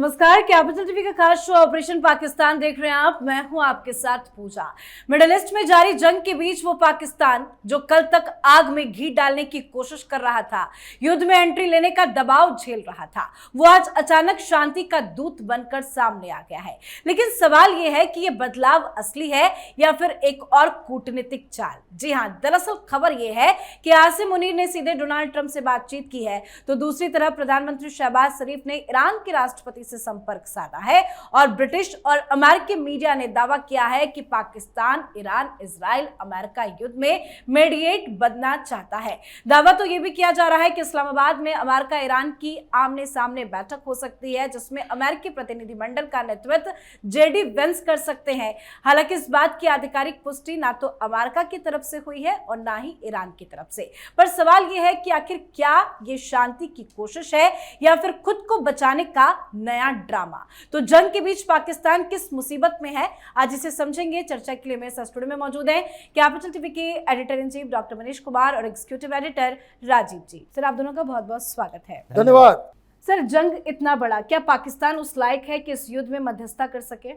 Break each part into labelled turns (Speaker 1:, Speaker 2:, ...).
Speaker 1: नमस्कार, capital TV का खास शो ऑपरेशन पाकिस्तान देख रहे हैं आप। मैं हूं आपके साथ पूजा। मिडिल ईस्ट में जारी जंग के बीच वो पाकिस्तान जो कल तक आग में घी डालने की कोशिश कर रहा था, युद्ध में एंट्री लेने का दबाव झेल रहा था, वो आज अचानक शांति का दूत बनकर सामने आ गया है। लेकिन सवाल यह है कि यह बदलाव असली है या फिर एक और कूटनीतिक चाल। जी हां, दरअसल खबर यह है कि आसिम मुनीर ने सीधे डोनाल्ड ट्रंप से बातचीत की है, तो दूसरी तरफ प्रधानमंत्री शहबाज शरीफ ने ईरान के राष्ट्रपति से संपर्क साधा है और ब्रिटिश और अमेरिकी मीडिया ने दावा किया है कि पाकिस्तान ईरान इजराइल अमेरिका युद्ध में मीडिएट बनना चाहता है। दावा तो यह भी किया जा रहा है कि इस्लामाबाद में अमेरिका ईरान की आमने सामने बैठक हो सकती है, जिसमें अमेरिकी प्रतिनिधिमंडल का नेतृत्व जेडी वेंस कर सकते हैं। हालांकि इस बात की आधिकारिक पुष्टि ना तो अमेरिका की तरफ से हुई है और ना ही ईरान की तरफ से। पर सवाल यह है कि आखिर क्या यह शांति की कोशिश है या फिर खुद को बचाने का नया ड्रामा। तो जंग के बीच पाकिस्तान किस मुसीबत में है, आज इसे समझेंगे। चर्चा के लिए मेरे साथ स्टूडियो में मौजूद हैं कैपिटल टीवी के editor in chief doctor Manish Kumar और एग्जीक्यूटिव एडिटर राजीव जी। सर, आप दोनों का बहुत बहुत स्वागत है।
Speaker 2: धन्यवाद।
Speaker 1: सर, जंग इतना बड़ा, क्या पाकिस्तान उस लायक है कि इस युद्ध में मध्यस्थता कर सके?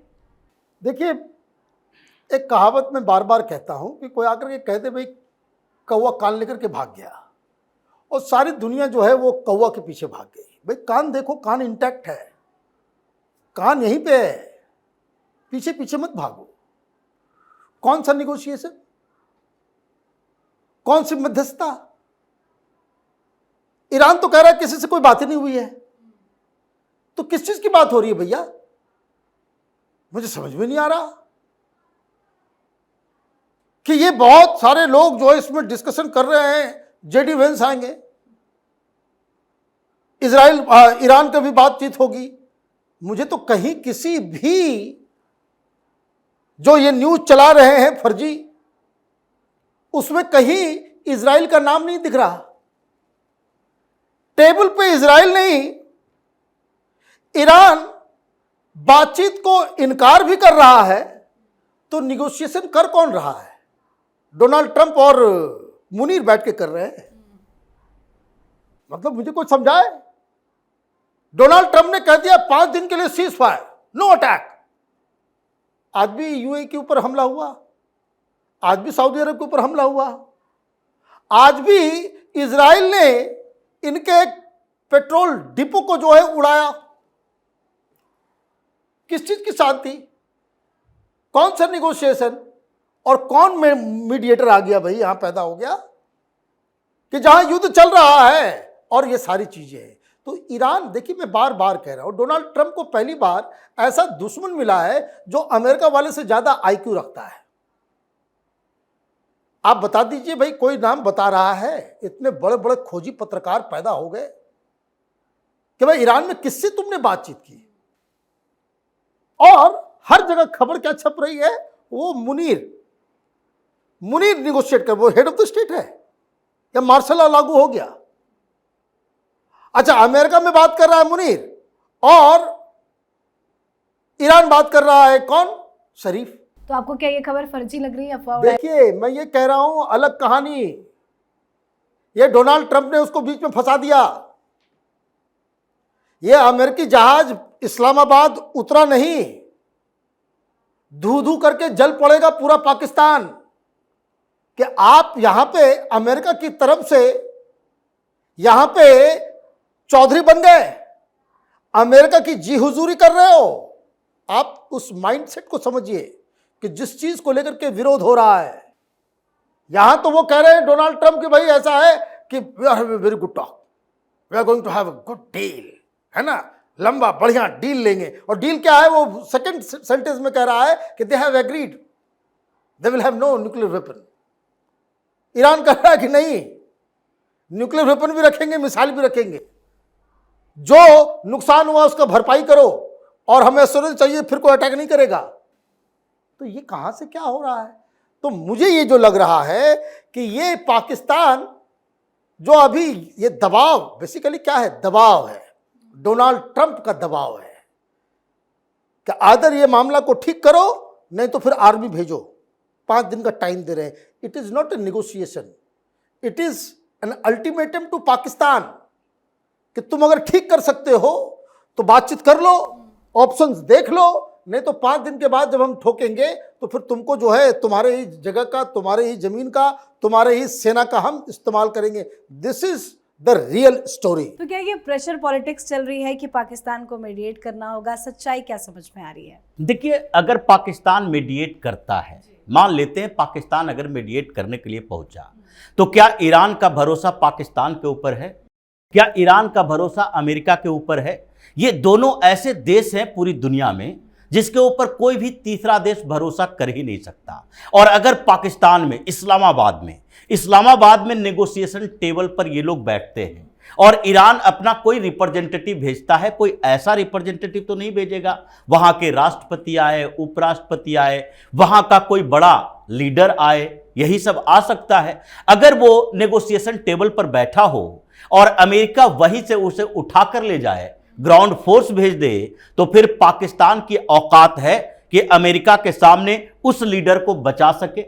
Speaker 2: देखिए, एक कहावत मैं बार बार कहता हूं कि कोई आकर के कह दे भाई कौवा कान लेकर के भाग गया, और सारी दुनिया जो है वो कौवा के पीछे भाग गई। भाई कान देखो, कान इंटैक्ट है, कान यहीं पे है, पीछे पीछे मत भागो। कौन सा निगोशिएशन, कौन सी मध्यस्थता? ईरान तो कह रहा है किसी से कोई बात ही नहीं हुई है, तो किस चीज की बात हो रही है भैया? मुझे समझ में नहीं आ रहा कि ये बहुत सारे लोग जो है इसमें डिस्कशन कर रहे हैं, जेडी वेंस आएंगे, इजराइल ईरान की भी बातचीत होगी। मुझे तो कहीं किसी भी जो ये न्यूज चला रहे हैं फर्जी, उसमें कहीं इजराइल का नाम नहीं दिख रहा। टेबल पे इजराइल नहीं, ईरान बातचीत को इनकार भी कर रहा है, तो निगोशिएशन कर कौन रहा है? डोनाल्ड ट्रंप और मुनीर बैठ के कर रहे हैं। मतलब मुझे कुछ समझाए। डोनाल्ड ट्रंप ने कह दिया 5 दिन के लिए सीज फायर, नो अटैक। आज भी यूएई के ऊपर हमला हुआ, आज भी सऊदी अरब के ऊपर हमला हुआ, आज भी इजराइल ने इनके पेट्रोल डिपो को जो है उड़ाया। किस चीज की शांति, कौन सा निगोशिएशन, और कौन में मीडिएटर आ गया भाई? यहां पैदा हो गया कि जहां युद्ध चल रहा है और ये सारी चीजें हैं। तो ईरान, देखिए मैं बार बार कह रहा हूं, डोनाल्ड ट्रंप को पहली बार ऐसा दुश्मन मिला है जो अमेरिका वाले से ज्यादा आईक्यू रखता है। आप बता दीजिए भाई, कोई नाम बता रहा है? इतने बड़े बड़े खोजी पत्रकार पैदा हो गए कि भाई ईरान में किससे तुमने बातचीत की? और हर जगह खबर क्या छप रही है? वो मुनीर निगोशिएट कर, वो हेड ऑफ द स्टेट है या मार्शल लॉ लागू हो गया? अच्छा, अमेरिका में बात कर रहा है मुनीर और ईरान बात कर रहा है कौन? शरीफ।
Speaker 1: तो आपको क्या ये खबर फर्जी लग रही है, अफवाह?
Speaker 2: देखिए, मैं ये कह रहा हूं, अलग कहानी। ये डोनाल्ड ट्रंप ने उसको बीच में फंसा दिया। ये अमेरिकी जहाज इस्लामाबाद उतरा नहीं, धू धू करके जल पड़ेगा पूरा पाकिस्तान कि आप यहां पे अमेरिका की तरफ से यहां पे चौधरी बन गए, अमेरिका की जी हुजूरी कर रहे हो। आप उस माइंडसेट को समझिए कि जिस चीज को लेकर के विरोध हो रहा है। यहां तो वो कह रहे हैं डोनाल्ड ट्रंप कि भाई ऐसा है कि we are having very good talk, we are going to have a good deal, है ना, लंबा बढ़िया डील लेंगे। और डील क्या है? वो सेकंड सेंटेंस में कह रहा है कि they have agreed they will have no nuclear weapon. Iran कह रहा है कि नहीं, न्यूक्लियर वेपन भी रखेंगे, मिसाइल भी रखेंगे, जो नुकसान हुआ उसका भरपाई करो, और हमें एश्योरेंस चाहिए फिर कोई अटैक नहीं करेगा। तो ये कहां से क्या हो रहा है? तो मुझे ये जो लग रहा है कि ये पाकिस्तान जो अभी ये दबाव, बेसिकली क्या है? दबाव है, डोनाल्ड ट्रंप का दबाव है कि आदर ये मामला को ठीक करो, नहीं तो फिर आर्मी भेजो। 5 दिन का टाइम दे रहे हैं। It is not a negotiation, it is an ultimatum to Pakistan कि तुम अगर ठीक कर सकते हो तो बातचीत कर लो, ऑप्शंस देख लो, नहीं तो 5 दिन के बाद जब हम ठोकेंगे तो फिर तुमको जो है तुम्हारे ही जगह का, तुम्हारे ही जमीन का, तुम्हारे ही सेना का हम इस्तेमाल करेंगे। This is the real story.
Speaker 1: तो क्या ये प्रेशर पॉलिटिक्स चल रही है कि पाकिस्तान को मीडिएट करना होगा? सच्चाई क्या समझ में आ रही है?
Speaker 3: देखिए, अगर पाकिस्तान मीडिएट करता है, मान लेते हैं पाकिस्तान अगर मीडिएट करने के लिए पहुंचा, तो क्या ईरान का भरोसा पाकिस्तान के ऊपर है? क्या ईरान का भरोसा अमेरिका के ऊपर है? ये दोनों ऐसे देश हैं पूरी दुनिया में जिसके ऊपर कोई भी तीसरा देश भरोसा कर ही नहीं सकता। और अगर पाकिस्तान में, इस्लामाबाद में नेगोशिएशन टेबल पर ये लोग बैठते हैं और ईरान अपना कोई रिप्रेजेंटेटिव भेजता है, कोई ऐसा रिप्रेजेंटेटिव तो नहीं भेजेगा, वहां के राष्ट्रपति आए, उपराष्ट्रपति आए, वहां का कोई बड़ा लीडर आए, यही सब आ सकता है। अगर वो नेगोशिएशन टेबल पर बैठा हो और अमेरिका वहीं से उसे उठाकर ले जाए, ग्राउंड फोर्स भेज दे, तो फिर पाकिस्तान की औकात है कि अमेरिका के सामने उस लीडर को बचा सके।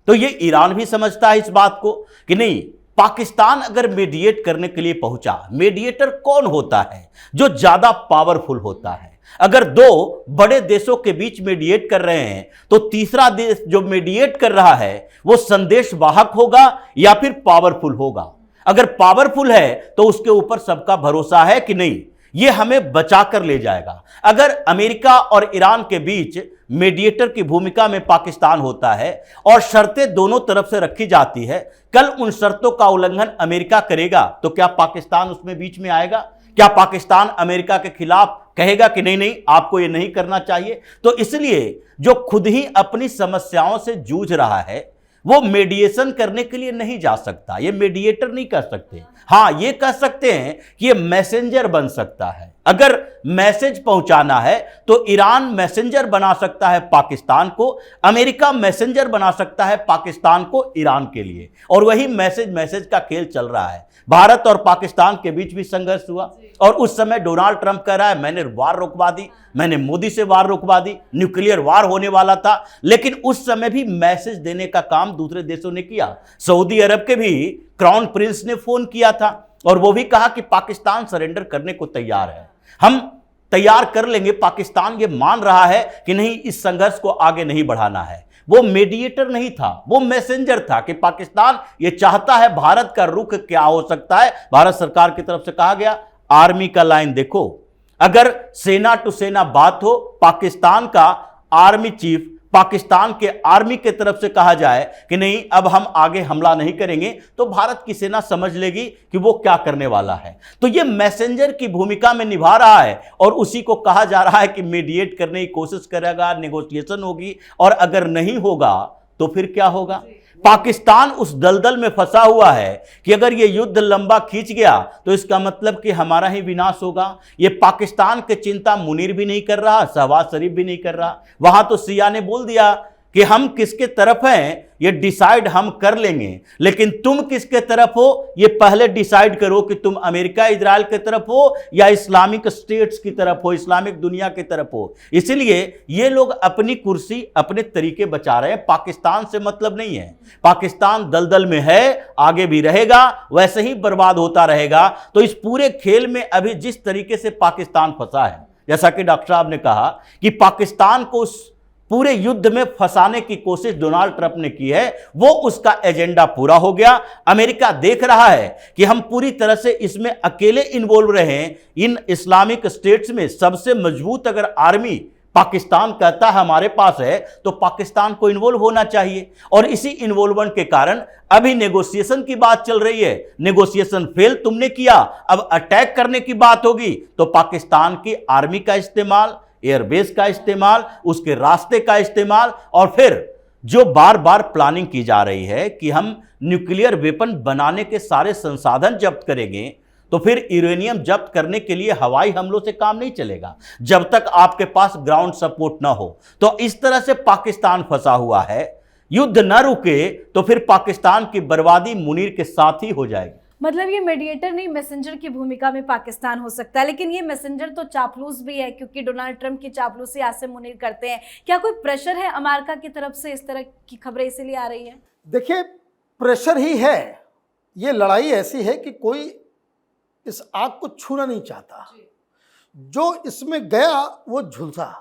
Speaker 3: तो ये ईरान भी समझता है इस बात को कि नहीं, पाकिस्तान अगर मीडिएट करने के लिए पहुंचा, मीडिएटर कौन होता है? जो ज्यादा पावरफुल होता है। अगर दो बड़े देशों के बीच मीडिएट कर रहे हैं तो तीसरा देश जो मीडिएट कर रहा है वो संदेशवाहक होगा या फिर पावरफुल होगा। अगर पावरफुल है तो उसके ऊपर सबका भरोसा है कि नहीं, ये हमें बचा कर ले जाएगा। अगर अमेरिका और ईरान के बीच मीडिएटर की भूमिका में पाकिस्तान होता है और शर्तें दोनों तरफ से रखी जाती है, कल उन शर्तों का उल्लंघन अमेरिका करेगा तो क्या पाकिस्तान उसमें बीच में आएगा? क्या पाकिस्तान अमेरिका के खिलाफ कहेगा कि नहीं नहीं आपको ये नहीं करना चाहिए? तो इसलिए जो खुद ही अपनी समस्याओं से जूझ रहा है वो मीडिएशन करने के लिए नहीं जा सकता। ये मीडिएटर नहीं कर सकते। हाँ, ये कह सकते हैं कि ये मैसेंजर बन सकता है। अगर मैसेज पहुंचाना है तो ईरान मैसेंजर बना सकता है पाकिस्तान को, अमेरिका मैसेंजर बना सकता है पाकिस्तान को ईरान के लिए, और वही मैसेज का खेल चल रहा है। भारत और पाकिस्तान के बीच भी संघर्ष हुआ और उस समय डोनाल्ड ट्रंप कह रहा है मैंने वार रुकवा दी, मैंने मोदी से वार रुकवा दी, न्यूक्लियर वार होने वाला था, लेकिन उस समय भी मैसेज देने का काम दूसरे देशों ने किया। सऊदी अरब के भी क्राउन प्रिंस ने फोन किया था और वो भी कहा कि पाकिस्तान सरेंडर करने को तैयार है, हम तैयार कर लेंगे। पाकिस्तान ये मान रहा है कि नहीं, इस संघर्ष को आगे नहीं बढ़ाना है। वो मीडिएटर नहीं था, वो मैसेंजर था कि पाकिस्तान ये चाहता है भारत का रुख क्या हो सकता है। भारत सरकार की तरफ से कहा गया आर्मी का लाइन देखो, अगर सेना टू सेना बात हो, पाकिस्तान का आर्मी चीफ पाकिस्तान के आर्मी के तरफ से कहा जाए कि नहीं अब हम आगे हमला नहीं करेंगे, तो भारत की सेना समझ लेगी कि वो क्या करने वाला है। तो ये मैसेंजर की भूमिका में निभा रहा है और उसी को कहा जा रहा है कि मीडिएट करने की कोशिश करेगा, नेगोशिएशन होगी, और अगर नहीं होगा तो फिर क्या होगा? पाकिस्तान उस दलदल में फंसा हुआ है कि अगर ये युद्ध लंबा खींच गया तो इसका मतलब कि हमारा ही विनाश होगा। ये पाकिस्तान की चिंता मुनीर भी नहीं कर रहा, शहबाज शरीफ भी नहीं कर रहा। वहां तो सिया ने बोल दिया कि हम किसके तरफ हैं ये डिसाइड हम कर लेंगे, लेकिन तुम किसके तरफ हो ये पहले डिसाइड करो कि तुम अमेरिका इजराइल की तरफ हो या इस्लामिक स्टेट्स की तरफ हो, इस्लामिक दुनिया की तरफ हो। इसलिए ये लोग अपनी कुर्सी अपने तरीके बचा रहे हैं, पाकिस्तान से मतलब नहीं है। पाकिस्तान दलदल में है, आगे भी रहेगा, वैसे ही बर्बाद होता रहेगा। तो इस पूरे खेल में अभी जिस तरीके से पाकिस्तान फंसा है, जैसा कि डॉक्टर साहब ने कहा कि पाकिस्तान को पूरे युद्ध में फंसाने की कोशिश डोनाल्ड ट्रंप ने की है, वो उसका एजेंडा पूरा हो गया। अमेरिका देख रहा है कि हम पूरी तरह से इसमें अकेले इन्वॉल्व रहे। इन इस्लामिक स्टेट्स में सबसे मजबूत अगर आर्मी पाकिस्तान कहता है हमारे पास है, तो पाकिस्तान को इन्वॉल्व होना चाहिए। और इसी इन्वॉल्वमेंट के कारण अभी नेगोशिएशन की बात चल रही है। नेगोशिएशन फेल तुमने किया, अब अटैक करने की बात होगी तो पाकिस्तान की आर्मी का इस्तेमाल, एयरबेस का इस्तेमाल, उसके रास्ते का इस्तेमाल, और फिर जो बार बार प्लानिंग की जा रही है कि हम न्यूक्लियर वेपन बनाने के सारे संसाधन जब्त करेंगे, तो फिर यूरेनियम जब्त करने के लिए हवाई हमलों से काम नहीं चलेगा जब तक आपके पास ग्राउंड सपोर्ट ना हो। तो इस तरह से पाकिस्तान फंसा हुआ है। युद्ध न रुके तो फिर पाकिस्तान की बर्बादी मुनीर के साथ ही हो जाएगी।
Speaker 1: मतलब ये मीडिएटर नहीं, मैसेंजर की भूमिका में पाकिस्तान हो सकता है, लेकिन ये मैसेंजर तो चापलूस भी है, क्योंकि डोनाल्ड ट्रंप की चापलूसी आसिम मुनीर करते हैं। क्या कोई प्रेशर है अमेरिका की तरफ से? इस तरह की खबरें इसीलिए आ रही है।
Speaker 2: देखिए, प्रेशर ही है। ये लड़ाई ऐसी है कि कोई इस आग को छूना नहीं चाहता। जो इसमें गया वो झुलसा।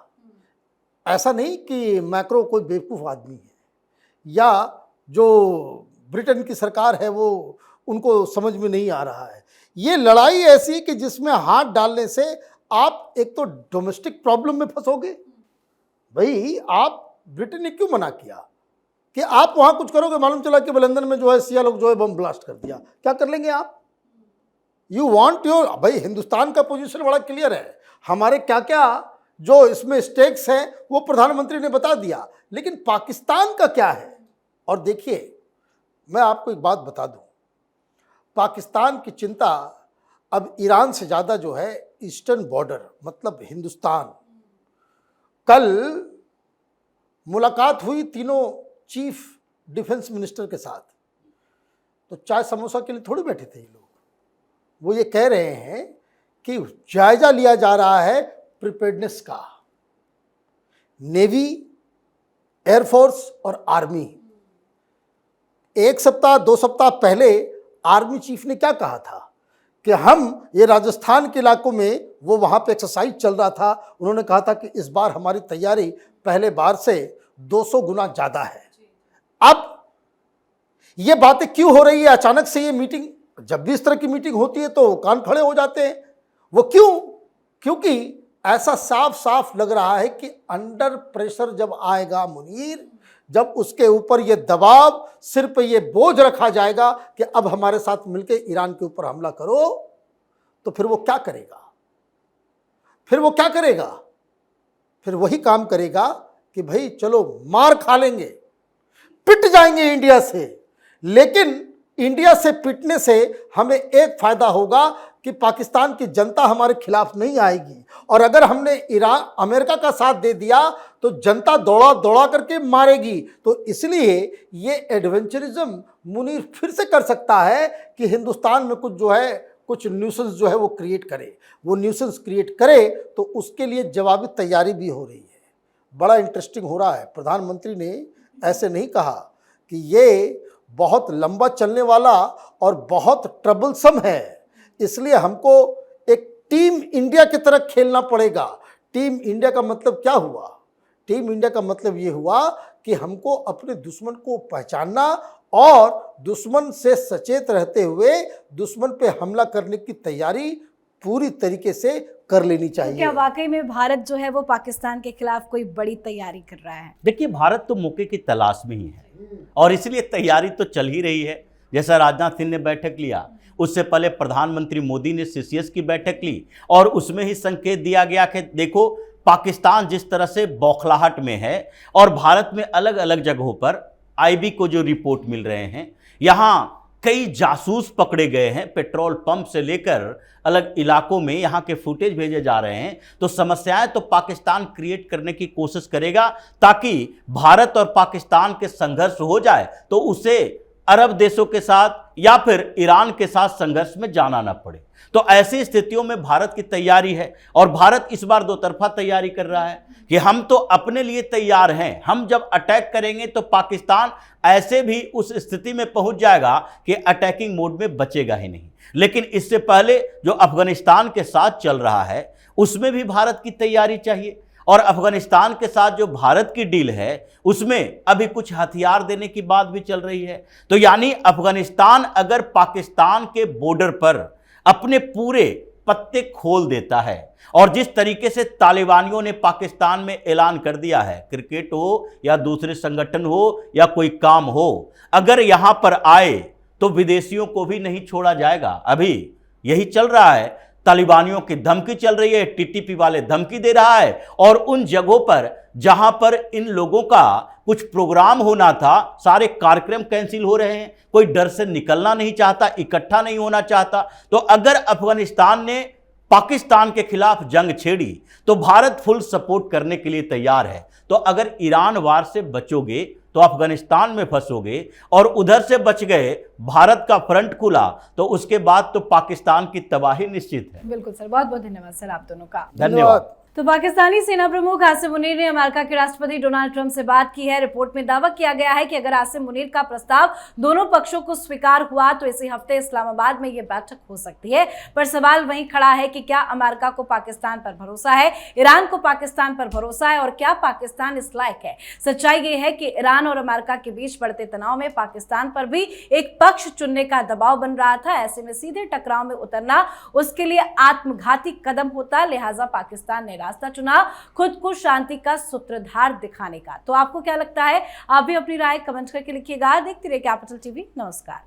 Speaker 2: ऐसा नहीं कि मैक्रो कोई बेवकूफ़ आदमी है या जो ब्रिटेन की सरकार है वो उनको समझ में नहीं आ रहा है। ये लड़ाई ऐसी कि जिसमें हाथ डालने से आप एक तो डोमेस्टिक प्रॉब्लम में फंसोगे। भाई आप ब्रिटेन ने क्यों मना किया कि आप वहाँ कुछ करोगे, मालूम चला कि लंदन में जो है सिया लोग जो है बम ब्लास्ट कर दिया, क्या कर लेंगे आप? यू वांट योर, भाई हिंदुस्तान का पोजीशन बड़ा क्लियर है, हमारे क्या क्या जो इसमें स्टेक्स हैं वो प्रधानमंत्री ने बता दिया, लेकिन पाकिस्तान का क्या है? और देखिए मैं आपको एक बात बता दूं, पाकिस्तान की चिंता अब ईरान से ज़्यादा जो है ईस्टर्न बॉर्डर मतलब हिंदुस्तान। कल मुलाकात हुई तीनों चीफ डिफेंस मिनिस्टर के साथ, तो चाय समोसा के लिए थोड़ी बैठे थे ये लोग। वो ये कह रहे हैं कि जायजा लिया जा रहा है प्रिपेयर्डनेस का, नेवी, एयरफोर्स और आर्मी। एक सप्ताह 2 सप्ताह पहले आर्मी चीफ ने क्या कहा था कि हम ये राजस्थान के इलाकों में, वो वहाँ पे एक्सरसाइज चल रहा था, उन्होंने कहा था कि इस बार हमारी तैयारी पहले बार से 200 गुना ज़्यादा है। अब ये बातें क्यों हो रही है अचानक से? ये मीटिंग, जब भी इस तरह की मीटिंग होती है तो कान खड़े हो जाते हैं। वो क्यों? क्योंकि ऐसा साफ साफ लग रहा है कि अंडर प्रेशर जब आएगा मुनीर, जब उसके ऊपर ये दबाव, सिर पे ये बोझ रखा जाएगा कि अब हमारे साथ मिलकर ईरान के ऊपर हमला करो, तो फिर वो क्या करेगा? फिर वो क्या करेगा? फिर वही काम करेगा कि भाई चलो मार खा लेंगे, पिट जाएंगे इंडिया से, लेकिन इंडिया से पिटने से हमें एक फायदा होगा कि पाकिस्तान की जनता हमारे खिलाफ नहीं आएगी, और अगर हमने ईरान अमेरिका का साथ दे दिया तो जनता दौड़ा दौड़ा करके मारेगी। तो इसलिए ये एडवेंचरिज्म मुनीर फिर से कर सकता है कि हिंदुस्तान में कुछ जो है, कुछ न्यूसेंस जो है वो क्रिएट करे। वो न्यूसेंस क्रिएट करे तो उसके लिए जवाबी तैयारी भी हो रही है। बड़ा इंटरेस्टिंग हो रहा है। प्रधानमंत्री ने ऐसे नहीं कहा कि ये बहुत लंबा चलने वाला और बहुत ट्रबलसम है, इसलिए हमको एक टीम इंडिया की तरह खेलना पड़ेगा। टीम इंडिया का मतलब क्या हुआ? टीम इंडिया का मतलब ये हुआ कि हमको अपने दुश्मन को पहचानना और दुश्मन से सचेत रहते हुए दुश्मन पे हमला करने की तैयारी पूरी तरीके से कर लेनी चाहिए।
Speaker 1: तो क्या वाकई में भारत जो है वो पाकिस्तान के खिलाफ कोई बड़ी तैयारी कर रहा है?
Speaker 3: देखिए, भारत तो मौके की तलाश में ही है और इसलिए तैयारी तो चल ही रही है। जैसा राजनाथ सिंह ने बैठक लिया, उससे पहले प्रधानमंत्री मोदी ने सीसीएस की बैठक ली और उसमें ही संकेत दिया गया कि देखो पाकिस्तान जिस तरह से बौखलाहट में है, और भारत में अलग अलग जगहों पर आईबी को जो रिपोर्ट मिल रहे हैं, यहाँ कई जासूस पकड़े गए हैं, पेट्रोल पंप से लेकर अलग इलाकों में यहाँ के फुटेज भेजे जा रहे हैं। तो समस्याएं तो पाकिस्तान क्रिएट करने की कोशिश करेगा ताकि भारत और पाकिस्तान के संघर्ष हो जाए तो उसे अरब देशों के साथ या फिर ईरान के साथ संघर्ष में जाना ना पड़े। तो ऐसी स्थितियों में भारत की तैयारी है, और भारत इस बार दो तरफा तैयारी कर रहा है कि हम तो अपने लिए तैयार हैं, हम जब अटैक करेंगे तो पाकिस्तान ऐसे भी उस स्थिति में पहुंच जाएगा कि अटैकिंग मोड में बचेगा ही नहीं। लेकिन इससे पहले जो अफगानिस्तान के साथ चल रहा है उसमें भी भारत की तैयारी चाहिए, और अफगानिस्तान के साथ जो भारत की डील है उसमें अभी कुछ हथियार देने की बात भी चल रही है। तो यानी अफगानिस्तान अगर पाकिस्तान के बॉर्डर पर अपने पूरे पत्ते खोल देता है, और जिस तरीके से तालिबानियों ने पाकिस्तान में ऐलान कर दिया है, क्रिकेट हो या दूसरे संगठन हो या कोई काम हो, अगर यहां पर आए तो विदेशियों को भी नहीं छोड़ा जाएगा। अभी यही चल रहा है, तालिबानियों की धमकी चल रही है, टीटीपी वाले धमकी दे रहा है, और उन जगहों पर जहां पर इन लोगों का कुछ प्रोग्राम होना था, सारे कार्यक्रम कैंसिल हो रहे हैं। कोई डर से निकलना नहीं चाहता, इकट्ठा नहीं होना चाहता। तो अगर अफगानिस्तान ने पाकिस्तान के खिलाफ जंग छेड़ी तो भारत फुल सपोर्ट करने के लिए तैयार है। तो अगर ईरान वार से बचोगे तो अफगानिस्तान में फंसोगे, और उधर से बच गए, भारत का फ्रंट खुला, तो उसके बाद तो पाकिस्तान की तबाही निश्चित है।
Speaker 1: बिल्कुल सर, बहुत बहुत धन्यवाद सर आप दोनों का।
Speaker 3: धन्यवाद।
Speaker 1: तो पाकिस्तानी सेना प्रमुख आसिम मुनीर ने अमेरिका के राष्ट्रपति डोनाल्ड ट्रंप से बात की है। रिपोर्ट में दावा किया गया है कि अगर आसिम मुनीर का प्रस्ताव दोनों पक्षों को स्वीकार हुआ तो इसी हफ्ते इस्लामाबाद में यह बैठक हो सकती है। पर सवाल वहीं खड़ा है कि क्या अमेरिका को पाकिस्तान पर भरोसा है, ईरान को पाकिस्तान पर भरोसा है और क्या पाकिस्तान इस लायक है। सच्चाई यह है कि ईरान और अमेरिका के बीच बढ़ते तनाव में पाकिस्तान पर भी एक पक्ष चुनने का दबाव बन रहा था। ऐसे में सीधे टकराव में उतरना उसके लिए आत्मघाती कदम होता, लिहाजा पाकिस्तान ने रास्ता चुना खुद को शांति का सूत्रधार दिखाने का। तो आपको क्या लगता है? आप भी अपनी राय कमेंट करके लिखिएगा। देखते रहिए कैपिटल टीवी। नमस्कार।